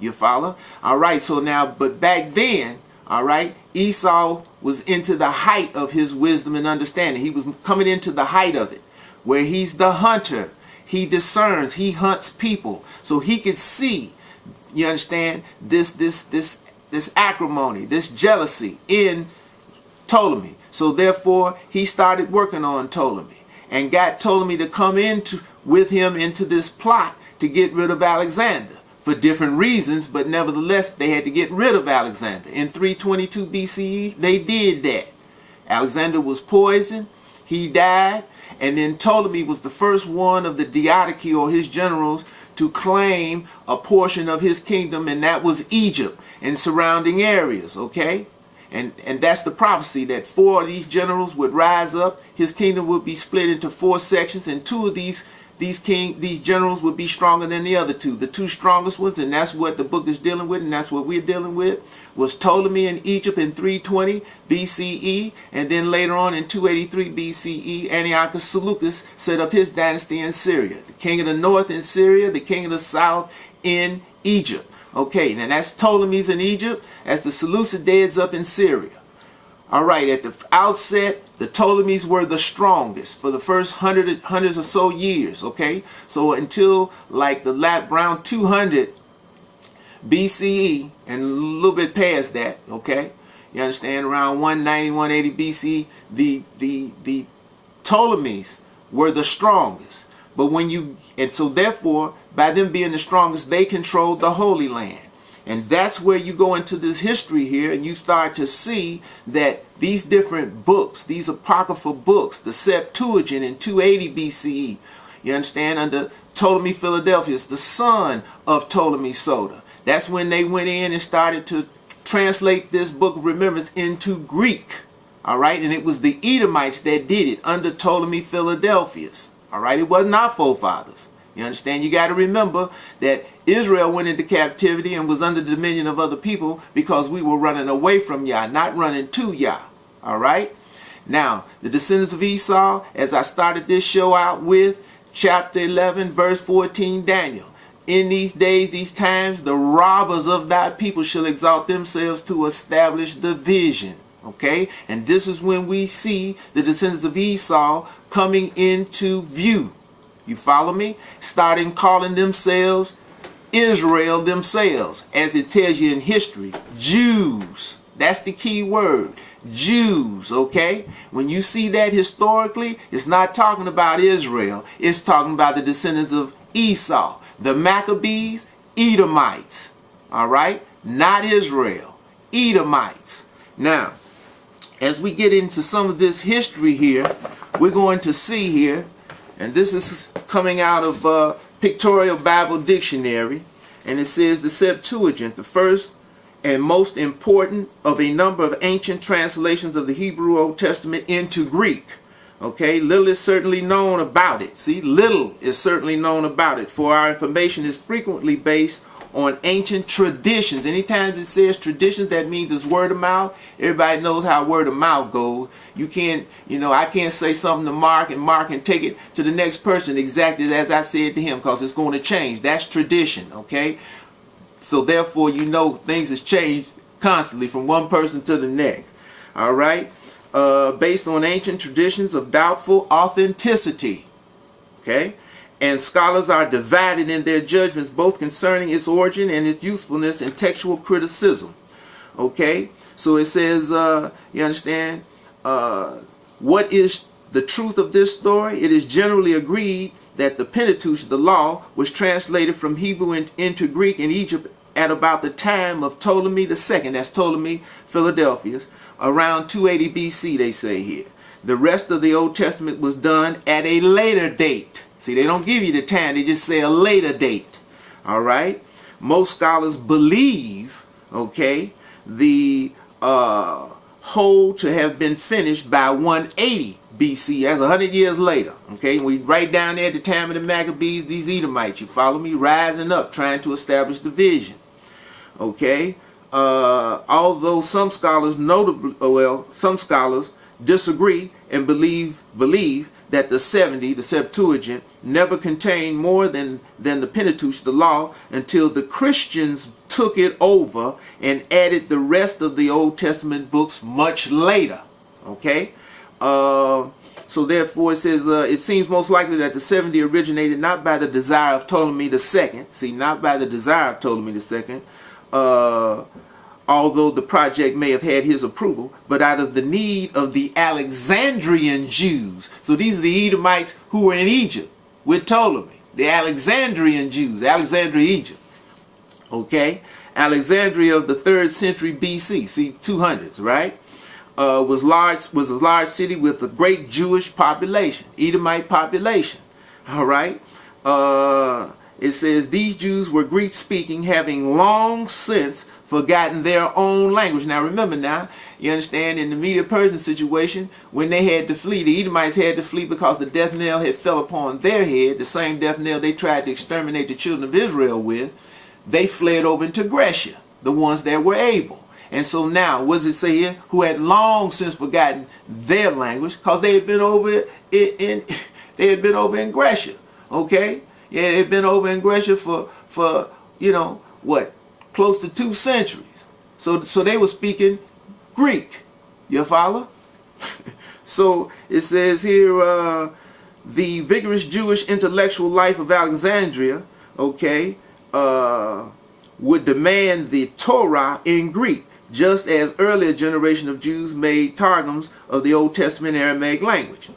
You follow? All right, so now, but back then, all right, Esau was into the height of his wisdom and understanding. He was coming into the height of it, where he's the hunter. He discerns, he hunts people. So he could see, you understand, this acrimony, this jealousy in Ptolemy. So therefore, he started working on Ptolemy and got Ptolemy to come with him into this plot to get rid of Alexander for different reasons, but nevertheless, they had to get rid of Alexander. In 322 BCE, they did that. Alexander was poisoned, he died, and then Ptolemy was the first one of the Diadochi, or his generals, to claim a portion of his kingdom, and that was Egypt and surrounding areas, okay? And that's the prophecy, that 4 of these generals would rise up. His kingdom would be split into 4 sections, and 2 of these generals would be stronger than the other 2. The 2 strongest ones, and that's what the book is dealing with, and that's what we're dealing with, was Ptolemy in Egypt in 320 BCE, and then later on in 283 BCE, Antiochus Seleucus set up his dynasty in Syria. The king of the north in Syria, the king of the south in Egypt. Okay, now that's Ptolemy's in Egypt, as the Seleucids up in Syria. All right, at the outset, the Ptolemies were the strongest for the first hundreds or so years, okay? So until like the around 200 BCE and a little bit past that, okay? You understand, around 190, 180 BC, the Ptolemies were the strongest. But so therefore, by them being the strongest, they controlled the Holy Land. And that's where you go into this history here, and you start to see that these different books, these apocryphal books, the Septuagint in 280 BCE, you understand, under Ptolemy Philadelphus, the son of Ptolemy Soter. That's when they went in and started to translate this book of remembrance into Greek. All right, and it was the Edomites that did it under Ptolemy Philadelphus. All right, it wasn't our forefathers. You understand? You got to remember that Israel went into captivity and was under the dominion of other people because we were running away from Yah, not running to Yah. All right? Now, the descendants of Esau, as I started this show out with, chapter 11, verse 14, Daniel. In these days, these times, the robbers of thy people shall exalt themselves to establish the vision. Okay? And this is when we see the descendants of Esau coming into view. You follow me? Starting calling themselves Israel themselves, as it tells you in history, Jews. That's the key word, Jews, okay? When you see that historically, it's not talking about Israel. It's talking about the descendants of Esau, the Maccabees, Edomites, all right? Not Israel, Edomites. Now, as we get into some of this history here, we're going to see here, and this is coming out of Pictorial Bible Dictionary, and it says the Septuagint, the first and most important of a number of ancient translations of the Hebrew Old Testament into Greek. Okay, little is certainly known about it. See, little is certainly known about it, for our information is frequently based on ancient traditions. Anytime it says traditions, that means it's word of mouth. Everybody knows how word of mouth goes. You can't, I can't say something to Mark and Mark can take it to the next person exactly as I said to him, because it's going to change. That's tradition, okay? So therefore, things has changed constantly from one person to the next. All right? Based on ancient traditions of doubtful authenticity. Okay? And scholars are divided in their judgments both concerning its origin and its usefulness in textual criticism. Okay? So it says, you understand, what is the truth of this story? It is generally agreed that the Pentateuch, the law, was translated from Hebrew into Greek in Egypt at about the time of Ptolemy II, that's Ptolemy Philadelphus, around 280 BC, they say here. The rest of the Old Testament was done at a later date. See, they don't give you the time, they just say a later date. All right? Most scholars believe, okay, the whole to have been finished by 180 BC. That's 100 years later. Okay, we right down there at the time of the Maccabees, these Edomites, you follow me, rising up, trying to establish the vision. Okay, although some scholars some scholars disagree and believe that the 70, the Septuagint, never contained more than the Pentateuch, the law, until the Christians took it over and added the rest of the Old Testament books much later. Okay? So therefore it says, it seems most likely that the 70 originated not by the desire of Ptolemy II. See, not by the desire of Ptolemy II. Although the project may have had his approval, but out of the need of the Alexandrian Jews. So these are the Edomites who were in Egypt with Ptolemy. The Alexandrian Jews, Alexandria, Egypt. Okay? Alexandria of the 3rd century BC, see, 200s, right? Was a large city with a great Jewish population, Edomite population. All right? It says these Jews were Greek speaking, having long since forgotten their own language. Now remember now, you understand, in the Medo-Persian situation, when they had to flee, the Edomites had to flee because the death knell had fell upon their head, the same death knell they tried to exterminate the children of Israel with. They fled over into Grecia, the ones that were able. And so now, what does it say here? Who had long since forgotten their language, because they had been over in Grecia. Okay? Yeah, they had been over in Grecia for you know what, close to 2 centuries. So they were speaking Greek. You follow? So it says here, the vigorous Jewish intellectual life of Alexandria, okay, would demand the Torah in Greek, just as earlier generation of Jews made targums of the Old Testament Aramaic language.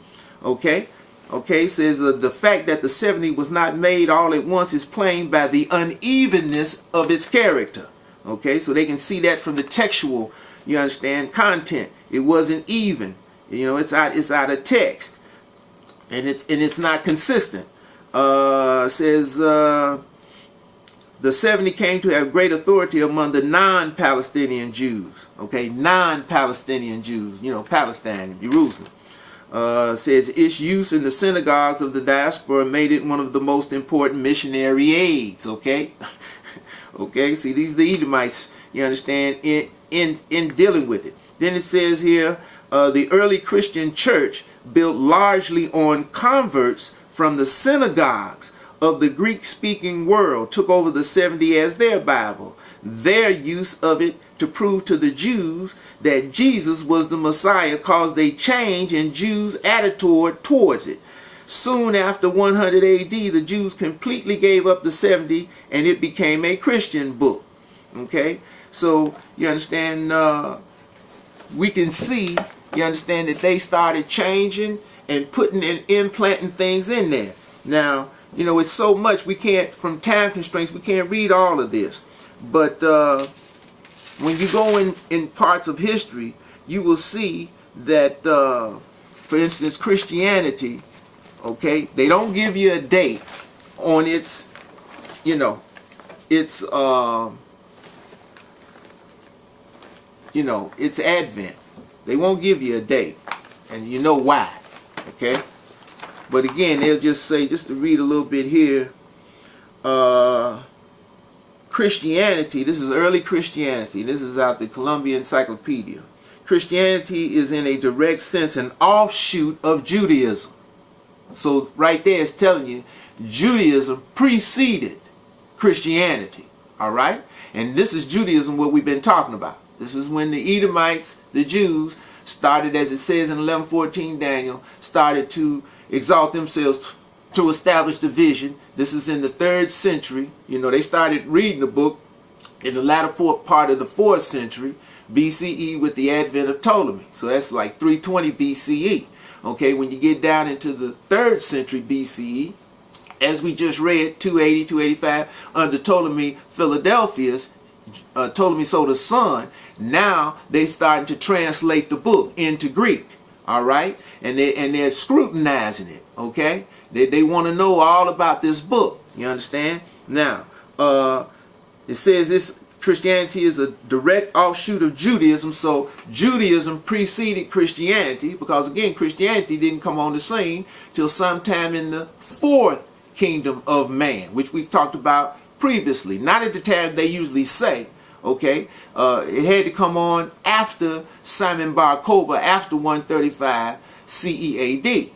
Okay? Okay, says the fact that the 70 was not made all at once is plain by the unevenness of its character. Okay, so they can see that from the textual, you understand, content. It wasn't even. You know, it's out of text. And it's not consistent. Says the 70 came to have great authority among the non-Palestinian Jews. Okay, non-Palestinian Jews, you know, Palestine, Jerusalem. Says its use in the synagogues of the diaspora made it one of the most important missionary aids. Okay, okay. See, these are the Edomites, you understand, in dealing with it. Then it says here, the early Christian church built largely on converts from the synagogues of the Greek-speaking world took over the 70 as their Bible. Their use of it to prove to the Jews that Jesus was the Messiah caused a change in Jews' attitude towards it. Soon after 100 AD, the Jews completely gave up the 70 and it became a Christian book. Okay? So, you understand, we can see, you understand, that they started changing and putting and implanting things in there. Now, you know, it's so much we can't, from time constraints, we can't read all of this. But when you go in parts of history, you will see that, for instance, Christianity, okay, they don't give you a date on its, you know, its, its advent. They won't give you a date, and you know why, okay? But again, they'll just say, just to read a little bit here, Christianity, this is early Christianity. This is out the Columbia Encyclopedia. Christianity is in a direct sense an offshoot of Judaism. So right there it's telling you Judaism preceded Christianity. All right? And this is Judaism, what we've been talking about. This is when the Edomites, the Jews, started, as it says in 11:14 Daniel, started to exalt themselves to establish the vision. This is in the 3rd century. You know, they started reading the book in the latter part of the 4th century BCE with the advent of Ptolemy. So that's like 320 BCE. Okay, when you get down into the 3rd century BCE, as we just read, 280, 285, under Ptolemy Philadelphus, Ptolemy Soter's son, now they starting to translate the book into Greek. All right, and they're scrutinizing it. Okay, they want to know all about this book. You understand? Now, it says this Christianity is a direct offshoot of Judaism. So Judaism preceded Christianity, because again, Christianity didn't come on the scene till sometime in the 4th kingdom of man, which we've talked about previously. Not at the time they usually say. Okay, it had to come on after Simon Bar Kokhba, after 135 CE AD.